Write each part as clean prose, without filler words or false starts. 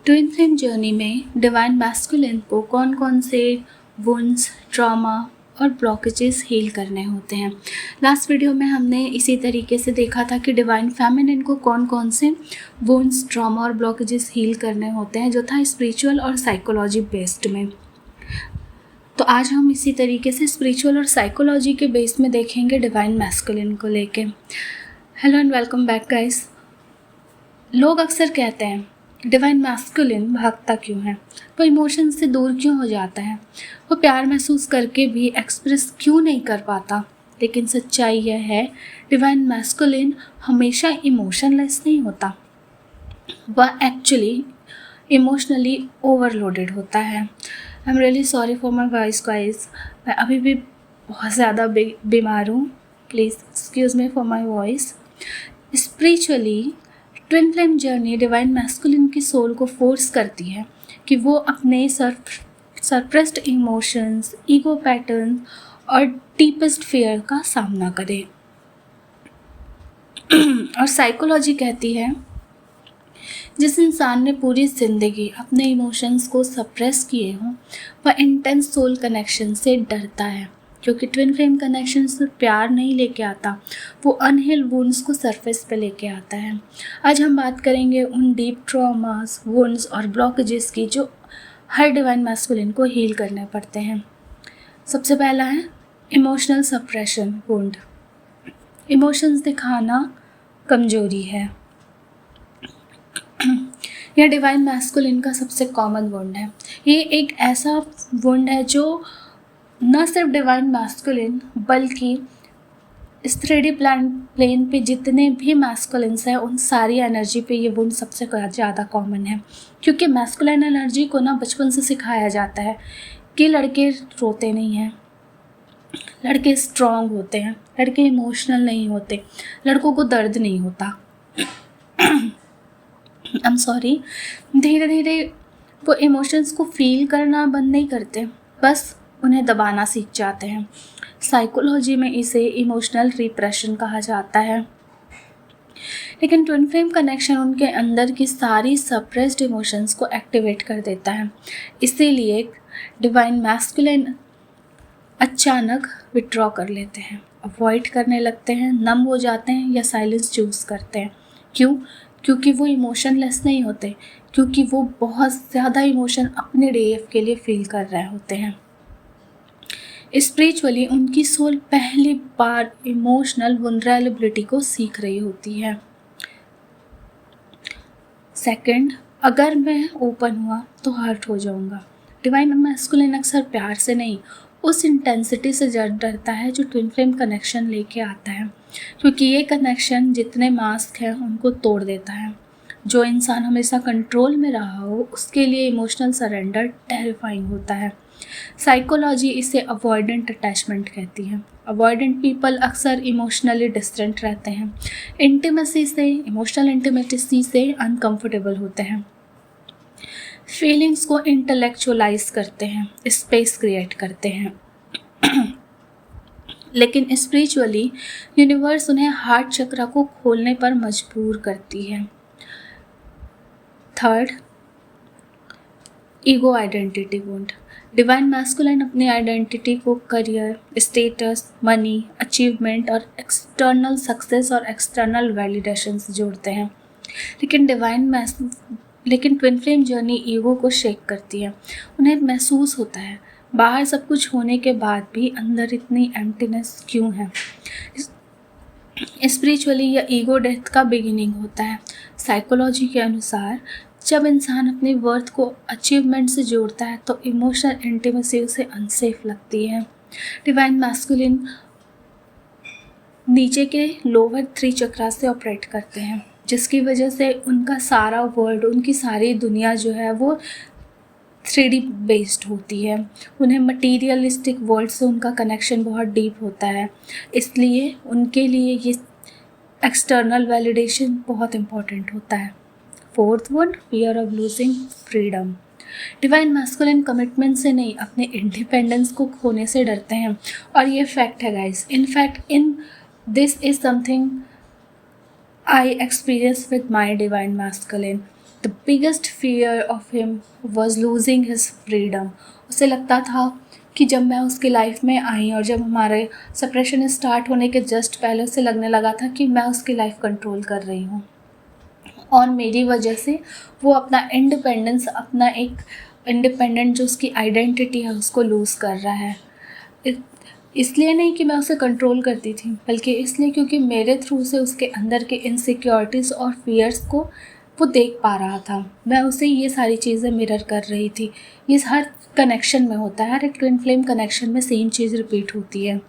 Twin flame journey में divine masculine को कौन कौन से वुंड्स, ट्रॉमा और ब्लॉकेजेस हील करने होते हैं। लास्ट वीडियो में हमने इसी तरीके से देखा था कि डिवाइन फेमिनिन को कौन कौन से वुंड्स, ट्रॉमा और ब्लॉकेजेस हील करने होते हैं, जो था स्पिरिचुअल और साइकोलॉजी बेस्ड में। तो आज हम इसी तरीके से स्पिरिचुअल और साइकोलॉजी के बेस में देखेंगे डिवाइन मैस्कुलिन को लेके। Hello and welcome back guys. लोग अक्सर कहते हैं डिवाइन मैस्कुलिन भागता क्यों है, वो इमोशन से दूर क्यों हो जाता है, वो प्यार महसूस करके भी एक्सप्रेस क्यों नहीं कर पाता। लेकिन सच्चाई यह है, डिवाइन मैस्कुलिन हमेशा इमोशनलेस नहीं होता, वह एक्चुअली इमोशनली ओवरलोडेड होता है। I am really sorry for my voice guys, मैं अभी भी बहुत ज़्यादा बीमार हूँ, please excuse me for my voice. Spiritually twin flame journey divine masculine की सोल को फोर्स करती है कि वो अपने सरप्रेस्ड इमोशंस, ईगो पैटर्न और डीपेस्ट फियर का सामना करे। और साइकोलॉजी कहती है जिस इंसान ने पूरी ज़िंदगी अपने इमोशंस को सप्रेस किए हों, वह इंटेंस सोल कनेक्शन से डरता है, क्योंकि ट्विन फ्लेम कनेक्शन सिर्फ प्यार नहीं लेके आता, वो अनहील वुंड्स को सरफेस पे लेके आता है। आज हम बात करेंगे उन डीप ट्रॉमास, वुंड्स और ब्लॉकेजेस की जो हर डिवाइन मैस्कुलिन को हील करने पड़ते हैं। सबसे पहला है इमोशनल सप्रेशन वुंड। इमोशंस दिखाना कमजोरी है। यह डिवाइन मैस्कुलिन का सबसे कॉमन वुंड है। ये एक ऐसा वुंड है जो न सिर्फ डिवाइन मैस्कुलिन बल्कि इस 3D प्लेन पे जितने भी मैस्कुलिन्स हैं उन सारी एनर्जी पे ये वुंड सबसे ज़्यादा कॉमन है, क्योंकि मैस्कुलिन एनर्जी को ना बचपन से सिखाया जाता है कि लड़के रोते नहीं हैं, लड़के स्ट्रॉन्ग होते हैं, लड़के इमोशनल नहीं होते, लड़कों को दर्द नहीं होता। I am sorry. धीरे धीरे वो इमोशंस को फील करना बंद नहीं करते, बस उन्हें दबाना सीख जाते हैं। साइकोलॉजी में इसे इमोशनल रिप्रेशन कहा जाता है। लेकिन ट्विन फ्लेम कनेक्शन उनके अंदर की सारी सप्रेस्ड इमोशंस को एक्टिवेट कर देता है। इसीलिए डिवाइन मैस्कुलिन अचानक विड्रॉ कर लेते हैं, अवॉइड करने लगते हैं, नम हो जाते हैं या साइलेंस चूज करते हैं। क्यों? क्योंकि वो इमोशनलेस नहीं होते, क्योंकि वो बहुत ज़्यादा इमोशन अपने डेफ के लिए फील कर रहे होते हैं। स्पिरिचुअली उनकी सोल पहली बार इमोशनल वल्नरेबिलिटी को सीख रही होती है। सेकंड, अगर मैं ओपन हुआ तो हर्ट हो जाऊंगा। डिवाइन मैस्कुलिन अक्सर प्यार से नहीं, उस इंटेंसिटी से डरता है जो ट्विन फ्लेम कनेक्शन लेके आता है, क्योंकि ये कनेक्शन जितने मास्क हैं उनको तोड़ देता है। जो इंसान हमेशा कंट्रोल में रहा हो उसके लिए इमोशनल सरेंडर टेरिफाइंग होता है। साइकोलॉजी इसे अवॉइडेंट अटैचमेंट कहती है। अवॉइडेंट पीपल अक्सर इमोशनली डिस्टेंट रहते हैं, इमोशनल इंटीमेसी से अनकंफर्टेबल होते हैं, फीलिंग्स को इंटेलेक्चुअलाइज करते हैं, स्पेस क्रिएट करते हैं। लेकिन स्पिरिचुअली यूनिवर्स उन्हें हार्ट चक्र को खोलने पर मजबूर करती है। Third, ego identity wound. Divine masculine अपनी आइडेंटिटी को करियर, स्टेटस, मनी, अचीवमेंट और एक्सटर्नल सक्सेस और एक्सटर्नल वैलिडेशन से जोड़ते हैं। लेकिन ट्विन फ्लेम जर्नी ईगो को शेक करती है। उन्हें महसूस होता है बाहर सब कुछ होने के बाद भी अंदर इतनी एम्प्टीनेस क्यों है। स्पिरिचुअली यह ईगो डेथ का बिगिनिंग होता है। साइकोलॉजी के अनुसार जब इंसान अपनी वर्थ को अचीवमेंट से जोड़ता है तो इमोशनल इंटीमेसी उसे अनसेफ लगती है। डिवाइन मैस्कुलिन नीचे के लोअर 3 चक्रा से ऑपरेट करते हैं, जिसकी वजह से उनका सारा वर्ल्ड, उनकी सारी दुनिया जो है वो 3D बेस्ड होती है। उन्हें मटीरियलिस्टिक वर्ल्ड से उनका कनेक्शन बहुत डीप होता है, इसलिए उनके लिए ये एक्सटर्नल वैलिडेशन बहुत इम्पॉर्टेंट होता है। Fourth wound, fear of losing freedom. Divine masculine commitment से नहीं, अपने इंडिपेंडेंस को खोने से डरते हैं, और ये फैक्ट है guys. In fact in this is something I experience with my divine masculine. The biggest fear of him was losing his freedom. उसे लगता था कि जब मैं उसकी लाइफ में आई और जब हमारे सेपरेशन स्टार्ट होने के जस्ट पहले उसे लगने लगा था कि मैं उसकी लाइफ कंट्रोल कर रही हूँ और मेरी वजह से वो अपना इंडिपेंडेंस, अपना एक इंडिपेंडेंट जो उसकी आइडेंटिटी है उसको लूज़ कर रहा है। इसलिए नहीं कि मैं उसे कंट्रोल करती थी, बल्कि इसलिए क्योंकि मेरे थ्रू से उसके अंदर के इनसिक्योरिटीज़ और फियर्स को वो देख पा रहा था। मैं उसे ये सारी चीज़ें मिरर कर रही थी। ये हर कनेक्शन में होता है, हर एक ट्विन फ्लेम कनेक्शन में सेम चीज़ रिपीट होती है।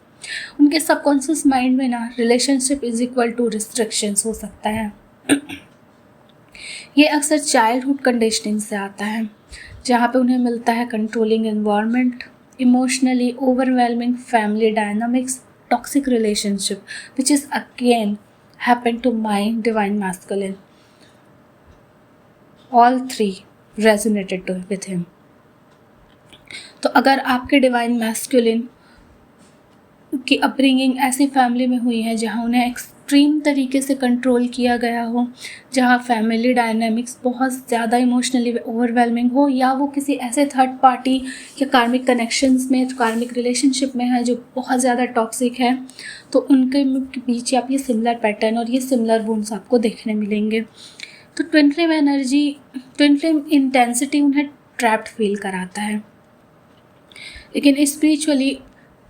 उनके सबकॉन्शियस माइंड में ना relationship is equal to restrictions हो सकता है। ये अक्सर चाइल्डहुड कंडीशनिंग से आता है, जहाँ पे उन्हें मिलता है controlling environment, emotionally overwhelming family dynamics, toxic relationship, which is again happen to my divine masculine. All three resonated with him. तो अगर आपके डिवाइन मैस्कुलिन की अपब्रिंगिंग ऐसी फैमिली में हुई है जहाँ उन्हें एक्सट्रीम तरीके से कंट्रोल किया गया हो, जहाँ फैमिली डायनामिक्स बहुत ज़्यादा इमोशनली ओवरवेलमिंग हो, या वो किसी ऐसे थर्ड पार्टी या कार्मिक कनेक्शंस में, कार्मिक रिलेशनशिप में है जो बहुत ज़्यादा टॉक्सिक है, तो उनके बीच आप ये सिमिलर पैटर्न और ये सिमिलर वुंड्स आपको देखने मिलेंगे। तो twin flame energy, twin flame intensity उन्हें ट्रैप्ड फील कराता है, लेकिन स्पिरिचुअली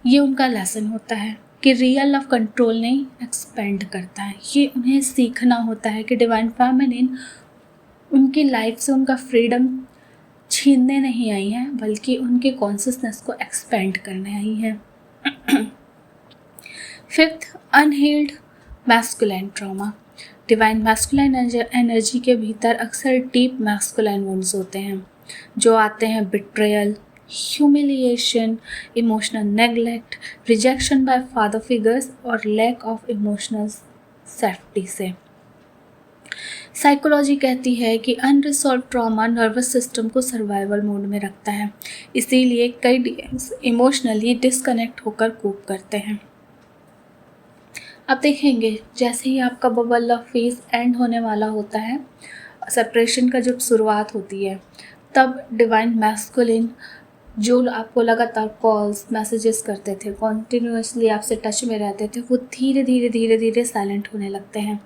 ये उनका लेसन होता है कि रियल लव कंट्रोल नहीं एक्सपेंड करता है। ये उन्हें सीखना होता है कि डिवाइन फेमिनिन उनकी लाइफ से उनका फ्रीडम छीनने नहीं आई है, बल्कि उनके कॉन्शियसनेस को एक्सपेंड करने आई है। Fifth, unhealed masculine trauma. Divine masculine energy के भीतर अक्सर डीप मैस्कुलाइन वुंड्स होते हैं जो आते हैं betrayal, humiliation, emotional neglect, rejection by father figures और lack of emotional safety से। साइकोलॉजी कहती है कि अनरिजॉल्व ट्रॉमा नर्वस सिस्टम को सर्वाइवल मोड में रखता है, इसीलिए कई डीएम्स इमोशनली डिस्कनेक्ट होकर कोप करते हैं। अब देखेंगे जैसे ही आपका बबल लव फेज एंड होने वाला होता है, सेपरेशन का जब शुरुआत होती है, तब डिवाइन मैस्कुलिन जो आपको लगातार कॉल्स मैसेजेस करते थे, कॉन्टिन्यूसली आपसे टच में रहते थे, वो धीरे धीरे साइलेंट होने लगते हैं,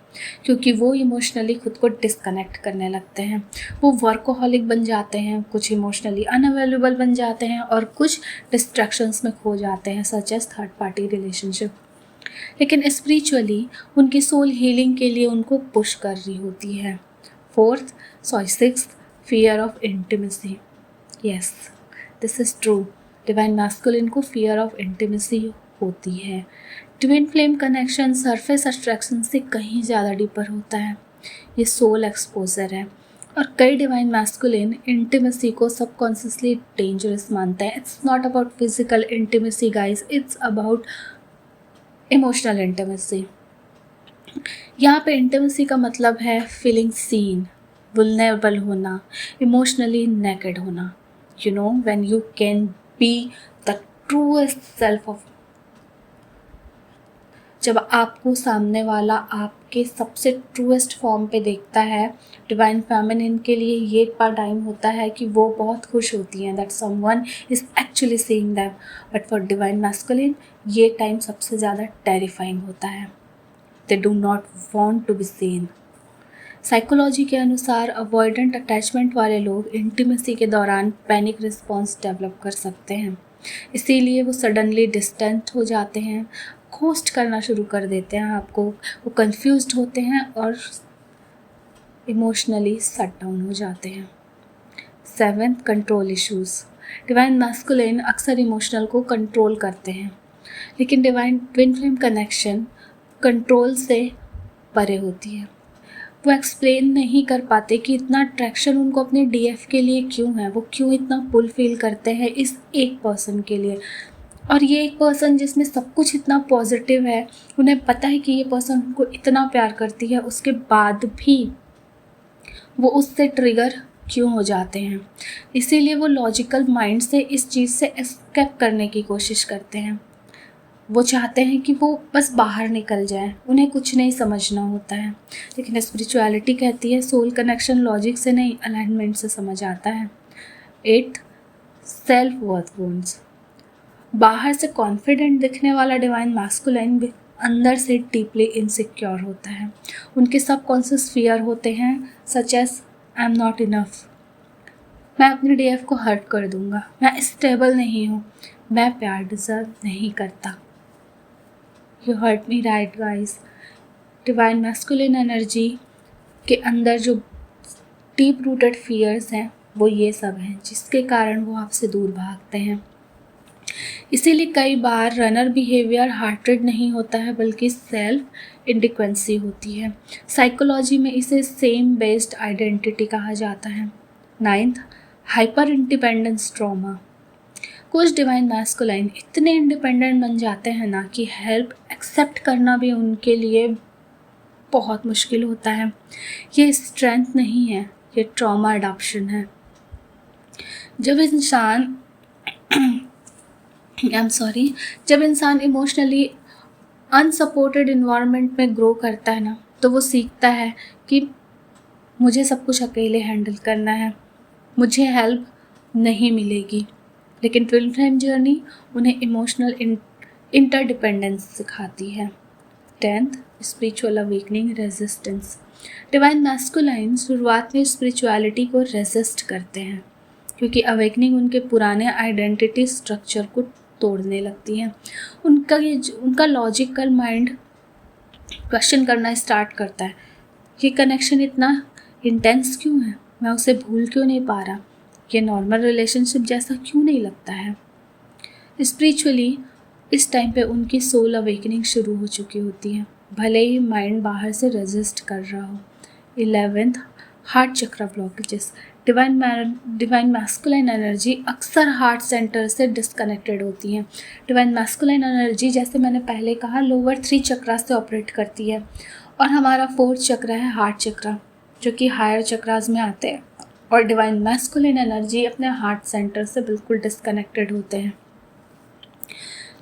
क्योंकि वो इमोशनली खुद को डिस्कनेक्ट करने लगते हैं। वो वर्कोहॉलिक बन जाते हैं, कुछ इमोशनली अनअवेलेबल बन जाते हैं और कुछ डिस्ट्रैक्शंस में खो जाते हैं, such as third party relationship. लेकिन स्पिरिचुअली उनकी सोल हीलिंग के लिए उनको पुश कर रही होती है। Sixth, fear of intimacy. Yes, this is true. Divine masculine को फियर ऑफ इंटीमेसी होती है। Twin flame connection surface attraction से कहीं ज़्यादा डीपर होता है। ये सोल एक्सपोजर है और कई डिवाइन मैस्कुलिन इंटीमेसी को सबकॉन्शियसली डेंजरस मानते हैं। It's not about physical intimacy guys, it's about emotional intimacy. यहाँ पे इंटीमेसी का मतलब है फीलिंग सीन, वुल्नरेबल होना, इमोशनली नेकेड होना। You know, when you can be the truest self of, जब आपको सामने वाला आपके सबसे ट्रूएस्ट फॉर्म पे देखता है। डिवाइन फेमिनिन के लिए ये टाइम होता है कि वो बहुत खुश होती हैं that someone is actually seeing them, but for divine masculine ये टाइम सबसे ज़्यादा टेरिफाइंग होता है। they do not want to be seen। Psychology के अनुसार अवॉइडेंट अटैचमेंट वाले लोग इंटीमेसी के दौरान पैनिक रिस्पॉन्स डेवलप कर सकते हैं, इसीलिए वो सडनली डिस्टेंट हो जाते हैं, घोस्ट करना शुरू कर देते हैं आपको, वो कंफ्यूज्ड होते हैं और इमोशनली शट डाउन हो जाते हैं। Seventh, control issues. Divine masculine अक्सर इमोशनल को कंट्रोल करते हैं, लेकिन divine twin flame connection control से परे होती है। वो एक्सप्लेन नहीं कर पाते कि इतना अट्रैक्शन उनको अपने डीएफ के लिए क्यों है, वो क्यों इतना पुल फील करते हैं इस एक पर्सन के लिए। और ये एक पर्सन जिसमें सब कुछ इतना पॉजिटिव है, उन्हें पता है कि ये पर्सन उनको इतना प्यार करती है, उसके बाद भी वो उससे ट्रिगर क्यों हो जाते हैं। इसीलिए वो लॉजिकल माइंड से इस चीज़ से एस्केप करने की कोशिश करते हैं। वो चाहते हैं कि वो बस बाहर निकल जाए, उन्हें कुछ नहीं समझना होता है। लेकिन स्पिरिचुअलिटी कहती है सोल कनेक्शन लॉजिक से नहीं, अलाइनमेंट से समझ आता है। 8 सेल्फ वर्थ वुंड्स। बाहर से कॉन्फिडेंट दिखने वाला डिवाइन मैस्कुलाइन भी अंदर से डीपली इनसिक्योर होता है। उनके सबकॉन्शियस फियर होते हैं such as I am not enough, मैं अपने डीएफ को हर्ट कर दूंगा, मैं स्टेबल नहीं हूँ, मैं प्यार डिजर्व नहीं करता। You hurt me right guys. Divine masculine energy के अंदर जो डीप रूटेड फियर्स हैं वो ये सब हैं जिसके कारण वो आपसे दूर भागते हैं। इसीलिए कई बार रनर बिहेवियर हार्ट रेट नहीं होता है बल्कि सेल्फ इंडिक्वेंसी होती है। साइकोलॉजी में इसे सेम बेस्ड आइडेंटिटी कहा जाता है। 9th hyper independence trauma. कुछ डिवाइन मैस्कुलाइन इतने इंडिपेंडेंट बन जाते हैं ना कि हेल्प एक्सेप्ट करना भी उनके लिए बहुत मुश्किल होता है। ये स्ट्रेंथ नहीं है, ये ट्रॉमा अडॉप्शन है। जब इंसान इमोशनली अनसपोर्टेड इन्वायरमेंट में ग्रो करता है ना, तो वो सीखता है कि मुझे सब कुछ अकेले हैंडल करना है, मुझे हेल्प नहीं मिलेगी। लेकिन ट्विन फ्लेम जर्नी उन्हें इमोशनल इंटरडिपेंडेंस सिखाती है। 10th spiritual awakening resistance. Divine masculine शुरुआत में स्पिरिचुअलिटी को रेजिस्ट करते हैं क्योंकि अवेकनिंग उनके पुराने आइडेंटिटी स्ट्रक्चर को तोड़ने लगती है। उनका लॉजिकल माइंड क्वेश्चन करना स्टार्ट करता है, ये कनेक्शन इतना इंटेंस क्यों है, मैं उसे भूल क्यों नहीं पा रहा, ये नॉर्मल रिलेशनशिप जैसा क्यों नहीं लगता है। स्पिरिचुअली इस टाइम पे उनकी सोल अवेकनिंग शुरू हो चुकी होती है, भले ही माइंड बाहर से रेजिस्ट कर रहा हो। 11th हार्ट चक्र ब्लॉकेजेस। डिवाइन मैस्कुलाइन एनर्जी अक्सर हार्ट सेंटर से डिस्कनेक्टेड होती हैं। डिवाइन मैस्कुलाइन एनर्जी, जैसे मैंने पहले कहा, लोअर 3 चक्रा से ऑपरेट करती है और हमारा 4th चक्र है हार्ट चक्र, जो कि हायर चक्रास में आते हैं। और डिवाइन मैस्कुलिन एनर्जी अपने हार्ट सेंटर से बिल्कुल डिस्कनेक्टेड होते हैं,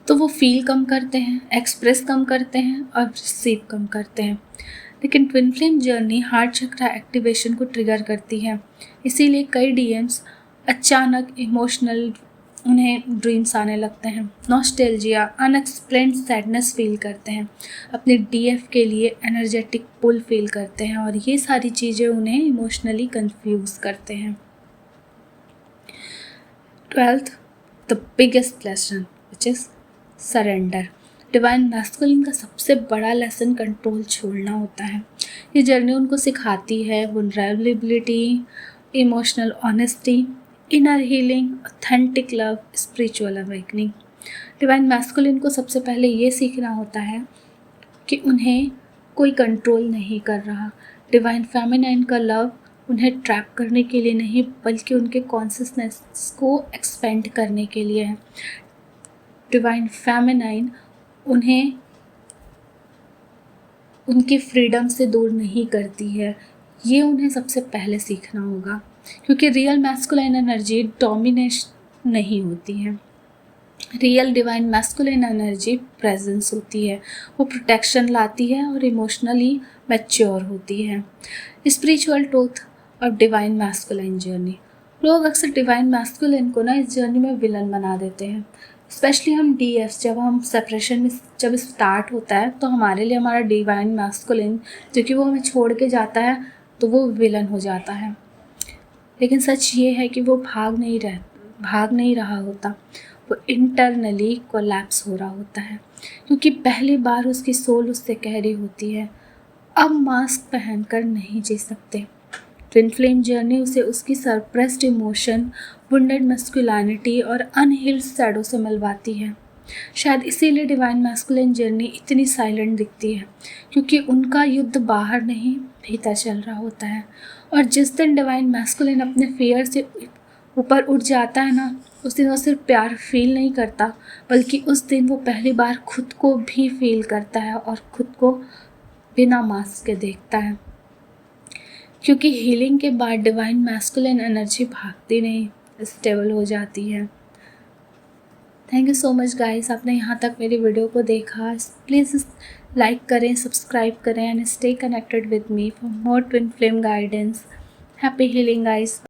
तो वो फील कम करते हैं, एक्सप्रेस कम करते हैं और रिसीव कम करते हैं। लेकिन ट्विन फ्लेम जर्नी हार्ट चक्र एक्टिवेशन को ट्रिगर करती है, इसीलिए कई डीएम्स अचानक इमोशनल, उन्हें ड्रीम्स आने लगते हैं, नॉस्टैल्जिया, अनएक्सप्लेन्ड सैडनेस फील करते हैं, अपने डीएफ के लिए एनर्जेटिक पुल फील करते हैं और ये सारी चीज़ें उन्हें इमोशनली कंफ्यूज करते हैं। 12th the biggest lesson which is surrender. Divine masculine का सबसे बड़ा लेसन कंट्रोल छोड़ना होता है। ये जर्नी उनको सिखाती है vulnerability, emotional honesty, inner healing, authentic love, spiritual awakening. Divine masculine को सबसे पहले ये सीखना होता है कि उन्हें कोई कंट्रोल नहीं कर रहा। डिवाइन फेमिनाइन का लव उन्हें ट्रैप करने के लिए नहीं बल्कि उनके कॉन्शियसनेस को एक्सपेंड करने के लिए है। डिवाइन फेमिनाइन उन्हें उनकी फ्रीडम से दूर नहीं करती है, ये उन्हें सबसे पहले सीखना होगा, क्योंकि रियल मैस्कुलाइन एनर्जी डोमिनेशन नहीं होती है। Real divine masculine energy presence होती है, वो प्रोटेक्शन लाती है और इमोशनली मैच्योर होती है। स्पिरिचुअल ट्रूथ और डिवाइन मैस्कुलाइन जर्नी। लोग अक्सर डिवाइन मैस्कुलाइन को ना इस जर्नी में विलन बना देते हैं, स्पेशली हम डीएफ, जब हम सेपरेशन में जब स्टार्ट होता है तो हमारे लिए हमारा डिवाइन मैस्कुलिन जो कि वो हमें छोड़ के जाता है तो वो विलन हो जाता है। लेकिन सच ये है कि वो भाग नहीं रहा होता, वो इंटरनली कोलैप्स हो रहा होता है, क्योंकि पहली बार उसकी सोल उससे कह रही होती है अब मास्क पहनकर नहीं जी सकते। ट्विन फ्लेम जर्नी उसे उसकी सरप्रेस्ड इमोशन, वुंडेड मैस्कुलिनिटी और अनहील्ड शैडो से मिलवाती है। शायद इसीलिए डिवाइन मैस्कुलिन जर्नी इतनी साइलेंट दिखती है, क्योंकि उनका युद्ध बाहर नहीं भीतर चल रहा होता है। और जिस दिन डिवाइन मैस्कुलिन अपने फियर से ऊपर उठ जाता है ना, उस दिन वो सिर्फ प्यार फील नहीं करता बल्कि उस दिन वो पहली बार खुद को भी फील करता है और खुद को बिना मास्क के देखता है, क्योंकि हीलिंग के बाद डिवाइन मैस्कुलिन एनर्जी भागती नहीं, स्टेबल हो जाती है। Thank you so much guys, आपने यहाँ तक मेरी वीडियो को देखा। प्लीज़ लाइक करें, सब्सक्राइब करें and stay connected with me for more twin flame guidance. Happy healing guys.